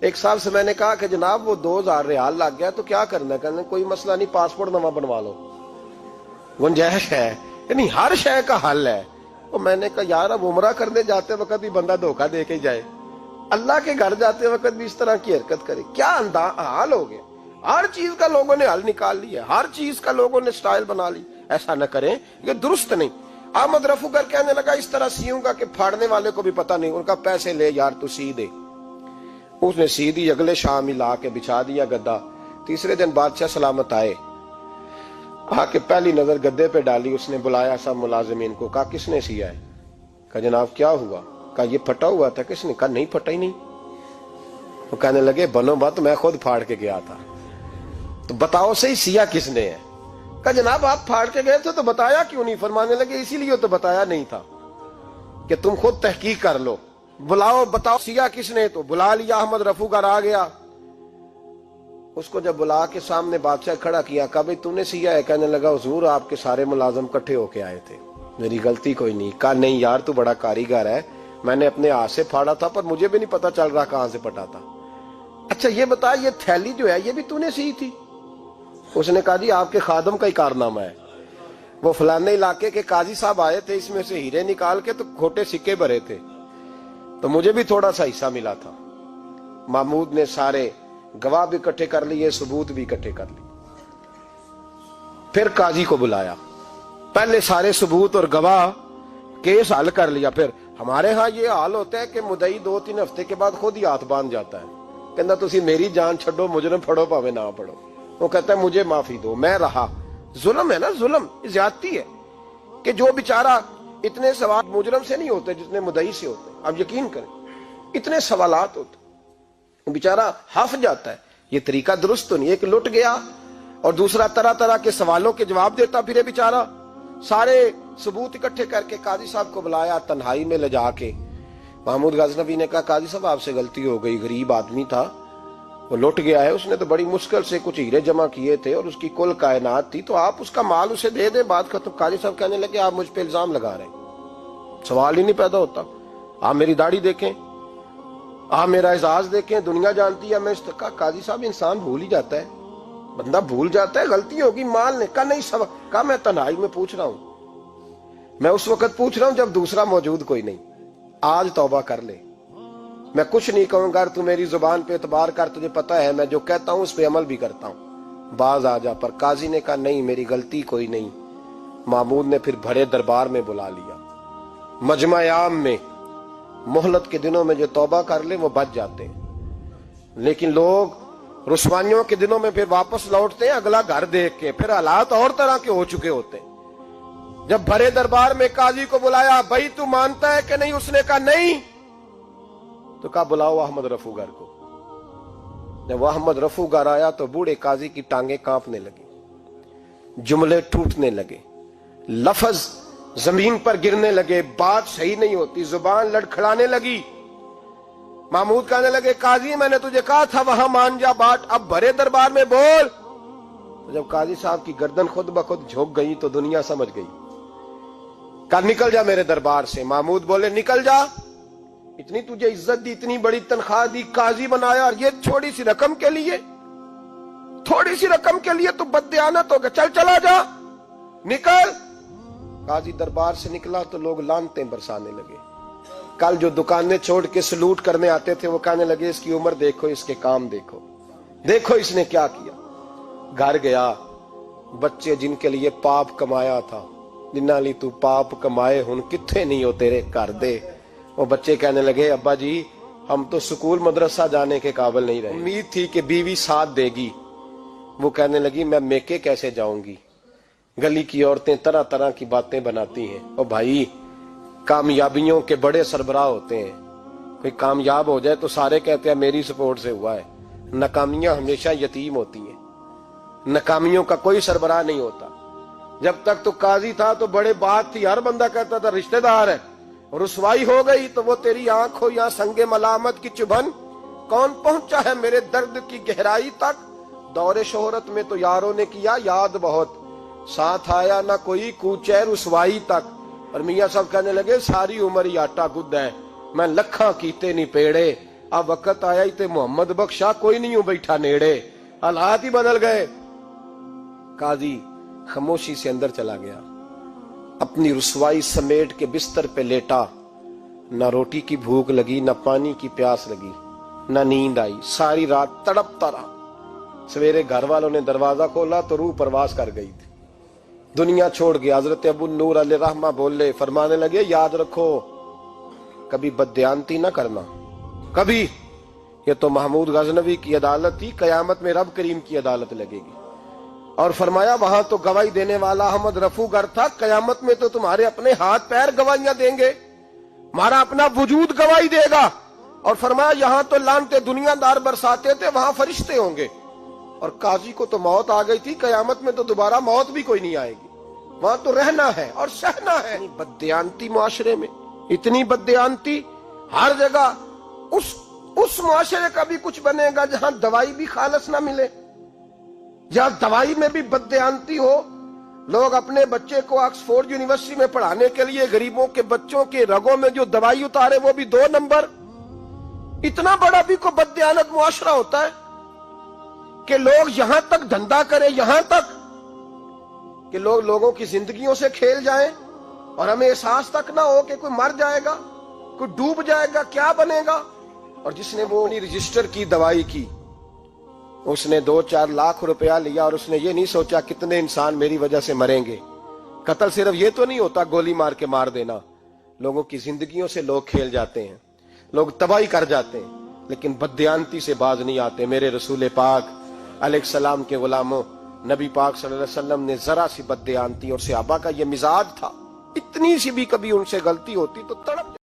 ایک صاحب سے میں نے کہا کہ جناب وہ 2000 ریال لگ گیا تو کیا کرنا ہے؟ کہنے کوئی مسئلہ نہیں، پاسپورٹ نواں بنوا لو، گنجائش ہے، یعنی ہر شے کا حل ہے۔ تو میں نے کہا یار اب عمرہ کرنے جاتے وقت بھی بندہ دھوکہ دے کے جائے، اللہ کے گھر جاتے وقت بھی اس طرح کی حرکت کرے، کیا حال ہو گیا؟ ہر چیز کا لوگوں نے حل نکال لیا، ہر چیز کا لوگوں نے سٹائل بنا لی۔ ایسا نہ کریں، یہ درست نہیں۔ احمد رفو گر کہنے لگا اس طرح سیوں گا کہ پھاڑنے والے کو بھی پتہ نہیں۔ ان کا پیسے لے یار تو سی دے۔ اس نے سی دی، اگلے شام ہی لا کے بچھا دیا گدا۔ تیسرے دن بادشاہ سلامت آئے، آ کے پہلی نظر گدے پہ ڈالی، اس نے بلایا سب ملازمین کو، کہا کس نے سیا ہے؟ کہا جناب کیا ہوا؟ کہا یہ پھٹا ہوا تھا۔ کس نے؟ کہا نہیں پھٹا ہی نہیں۔ وہ کہنے لگے بنو بات، میں خود پھاڑ کے گیا تھا، تو بتاؤ صحیح سیا کس نے ہے؟ کہا جناب آپ پھاڑ کے گئے تھے تو بتایا کیوں نہیں؟ فرمانے لگے اسی لیے تو بتایا نہیں تھا کہ تم خود تحقیق کر لو، بلاؤ بتاؤ سیا کس نے۔ تو بلا لیا، احمد رفو گر آ گیا۔ اس کو جب بلا کے سامنے بادشاہ کھڑا کیا، کہا بھئی تو نے سیا ہے؟ کہنے لگا حضور آپ کے سارے ملازم کٹھے ہو کے آئے تھے، میری غلطی کوئی نہیں۔ کہا نہیں یار تو بڑا کاریگر ہے، میں نے اپنے ہاتھ سے پھاڑا تھا پر مجھے بھی نہیں پتا چل رہا کہاں سے پھٹا تھا۔ اچھا یہ بتا یہ تھیلی جو ہے یہ بھی تو نے سی تھی؟ اس نے کہا جی آپ کے خادم کا ہی کارنامہ ہے، وہ فلانے علاقے کے قاضی صاحب آئے تھے، اس میں سے ہیرے نکال کے تو کھوٹے سکے بھرے تھے، تو مجھے بھی تھوڑا سا حصہ ملا تھا۔ محمود نے سارے گواہ بھی اکٹھے کر لیے، ثبوت بھی اکٹھے کر لیے۔ پھر قاضی کو بلایا، پہلے سارے ثبوت اور گواہ کیس حل کر لیا۔ پھر ہمارے ہاں یہ حال ہوتا ہے کہ مدعی 2-3 ہفتے کے بعد خود ہی ہاتھ باندھ جاتا ہے، کہنا تسی میری جان چھڈو، مجرم پھڑو پاوے نہ پڑھو۔ وہ کہتا ہے مجھے معافی دو، میں رہا۔ ظلم ہے نا، ظلم زیادتی ہے کہ جو بیچارہ اتنے سوال مجرم سے نہیں ہوتے جتنے مدعی سے ہوتے، اب یقین کریں اتنے سوالات ہوتے، بیچارہ ہف جاتا ہے۔ یہ طریقہ درست تو نہیں، ایک لٹ گیا اور دوسرا طرح طرح کے سوالوں کے جواب دیتا پھرے بیچارہ۔ سارے ثبوت اکٹھے کر کے قاضی صاحب کو بلایا، تنہائی میں لے جا کے محمود غزنوی نے کہا قاضی صاحب آپ سے غلطی ہو گئی، غریب آدمی تھا، وہ لٹ گیا ہے، اس نے تو بڑی مشکل سے کچھ ہیرے جمع کیے تھے اور اس کی کل کائنات تھی، تو آپ اس کا مال اسے دے دیں، بات ختم۔ قاضی صاحب کہنے لگے آپ مجھ پہ الزام لگا رہے ہیں، سوال ہی نہیں پیدا ہوتا، آپ میری داڑھی دیکھیں، آپ میرا اعزاز دیکھیں، دنیا جانتی ہے میں اس کا۔ قاضی صاحب انسان بھول ہی جاتا ہے، بندہ بھول جاتا ہے، غلطی ہوگی، مال نے کہا نہیں سب، کہا میں تنہائی میں پوچھ رہا ہوں، میں اس وقت پوچھ رہا ہوں جب دوسرا موجود کوئی نہیں، آج توبہ کر لے، میں کچھ نہیں کہوں گا، تو میری زبان پہ اعتبار کر، تجھے پتہ ہے میں جو کہتا ہوں اس پہ عمل بھی کرتا ہوں، باز آ جا۔ پر قاضی نے کہا نہیں میری غلطی کوئی نہیں۔ محمود نے پھر بڑے دربار میں بلا لیا، مجمع عام میں۔ مہلت کے دنوں میں جو توبہ کر لے وہ بچ جاتے ہیں، لیکن لوگ رسوائیوں کے دنوں میں پھر واپس لوٹتے ہیں اگلا گھر دیکھ کے، پھر حالات اور طرح کے ہو چکے ہوتے ہیں۔ جب بڑے دربار میں قاضی کو بلایا، بھائی تو مانتا ہے کہ نہیں؟ اس نے کہا نہیں۔ تو کہا بلاؤ احمد رفو گر کو۔ جب وہ احمد رفو گر آیا تو بوڑھے قاضی کی ٹانگیں کانپنے لگی، جملے ٹوٹنے لگے، لفظ زمین پر گرنے لگے، بات صحیح نہیں ہوتی، زبان لڑکھڑانے لگی۔ محمود کہنے لگے قاضی میں نے تجھے کہا تھا وہاں مان جا بات، اب بڑے دربار میں بول۔ تو جب قاضی صاحب کی گردن خود بخود جھک گئی تو دنیا سمجھ گئی، کہا نکل جا میرے دربار سے۔ محمود بولے نکل جا، اتنی تجھے عزت دی، اتنی بڑی تنخواہ دی، قاضی بنایا، اور یہ چھوٹی سی رقم کے لیے، تھوڑی سی رقم کے لیے تو بددیانت ہو گیا، چل چلا جا، نکل۔ قاضی دربار سے نکلا تو لوگ لعنتیں برسانے لگے۔ کل جو دکانیں چھوڑ کے سلوٹ کرنے آتے تھے وہ کہنے لگے اس کی عمر دیکھو، اس کے کام دیکھو، دیکھو اس نے کیا کیا۔ گھر گیا، بچے جن کے لیے پاپ کمایا تھا، جنہاں لی تو پاپ کمائے ہن کتھے نہیں ہو تیرے گھر دے، وہ بچے کہنے لگے ابا جی ہم تو سکول مدرسہ جانے کے قابل نہیں رہے، امید تھی کہ بیوی ساتھ دے گی۔ وہ کہنے لگی میں میکے کیسے جاؤں گی، گلی کی عورتیں طرح طرح کی باتیں بناتی ہیں۔ اور بھائی کامیابیوں کے بڑے سربراہ ہوتے ہیں، کوئی کامیاب ہو جائے تو سارے کہتے ہیں میری سپورٹ سے ہوا ہے، ناکامیاں ہمیشہ یتیم ہوتی ہیں، ناکامیوں کا کوئی سربراہ نہیں ہوتا۔ جب تک تو قاضی تھا تو بڑے بات تھی، ہر بندہ کہتا تھا رشتہ دار ہے، رسوائی ہو گئی تو وہ تیری آنکھ ہو یا سنگ ملامت کی چبھن، کون پہنچا ہے میرے درد کی گہرائی تک، دور شہرت میں تو یاروں نے کیا یاد بہت، ساتھ آیا نہ کوئی کوچے رسوائی تک۔ اور میاں صاحب کہنے لگے ساری عمر ہی آٹا گد ہے، میں لکھاں کیتے نہیں پیڑے، اب وقت آیا ہی تے محمد بخشا کوئی نہیں ہوں بیٹھا نیڑے، حالات ہی بدل گئے۔ قاضی خاموشی سے اندر چلا گیا، اپنی رسوائی سمیٹ کے بستر پہ لیٹا، نہ روٹی کی بھوک لگی، نہ پانی کی پیاس لگی، نہ نیند آئی، ساری رات تڑپتا رہا۔ سویرے گھر والوں نے دروازہ کھولا تو روح پرواز کر گئی تھی، دنیا چھوڑ گیا۔ حضرت ابو نور علیہ رحمہ بولے، فرمانے لگے یاد رکھو کبھی بددیانتی نہ کرنا، کبھی۔ یہ تو محمود غزنوی کی عدالت تھی، قیامت میں رب کریم کی عدالت لگے گی۔ اور فرمایا وہاں تو گواہی دینے والا احمد رفو گر تھا، قیامت میں تو تمہارے اپنے ہاتھ پیر گواہیاں دیں گے، ہمارا اپنا وجود گواہی دے گا۔ اور فرمایا یہاں تو لانتے دنیا دار برساتے تھے، وہاں فرشتے ہوں گے۔ اور قاضی کو تو موت آ گئی تھی، قیامت میں تو دوبارہ موت بھی کوئی نہیں آئے گی، وہاں تو رہنا ہے اور سہنا ہے۔ بددیانتی معاشرے میں، اتنی بددیانتی ہر جگہ۔ اس معاشرے کا بھی کچھ بنے گا جہاں دوائی بھی خالص نہ ملے، جہاں دوائی میں بھی بددیانتی ہو۔ لوگ اپنے بچے کو آکسفورڈ یونیورسٹی میں پڑھانے کے لیے غریبوں کے بچوں کے رگوں میں جو دوائی اتارے وہ بھی 2 نمبر۔ اتنا بڑا بھی کوئی بددیانت معاشرہ ہوتا ہے کہ لوگ یہاں تک دھندا کریں، یہاں تک کہ لوگ لوگوں کی زندگیوں سے کھیل جائیں اور ہمیں احساس تک نہ ہو کہ کوئی مر جائے گا، کوئی ڈوب جائے گا، کیا بنے گا۔ اور جس نے وہ اپنی رجسٹر کی دوائی کی، اس نے 2-4 لاکھ روپیہ لیا اور اس نے یہ نہیں سوچا کتنے انسان میری وجہ سے مریں گے۔ قتل صرف یہ تو نہیں ہوتا گولی مار کے مار دینا، لوگوں کی زندگیوں سے لوگ کھیل جاتے ہیں، لوگ تباہی کر جاتے ہیں، لیکن بددیانتی سے باز نہیں آتے۔ میرے رسول پاک علیہ السلام کے غلاموں، نبی پاک صلی اللہ علیہ وسلم نے ذرا سی بددیانتی، اور صحابہ کا یہ مزاج تھا، اتنی سی بھی کبھی ان سے غلطی ہوتی تو تڑپ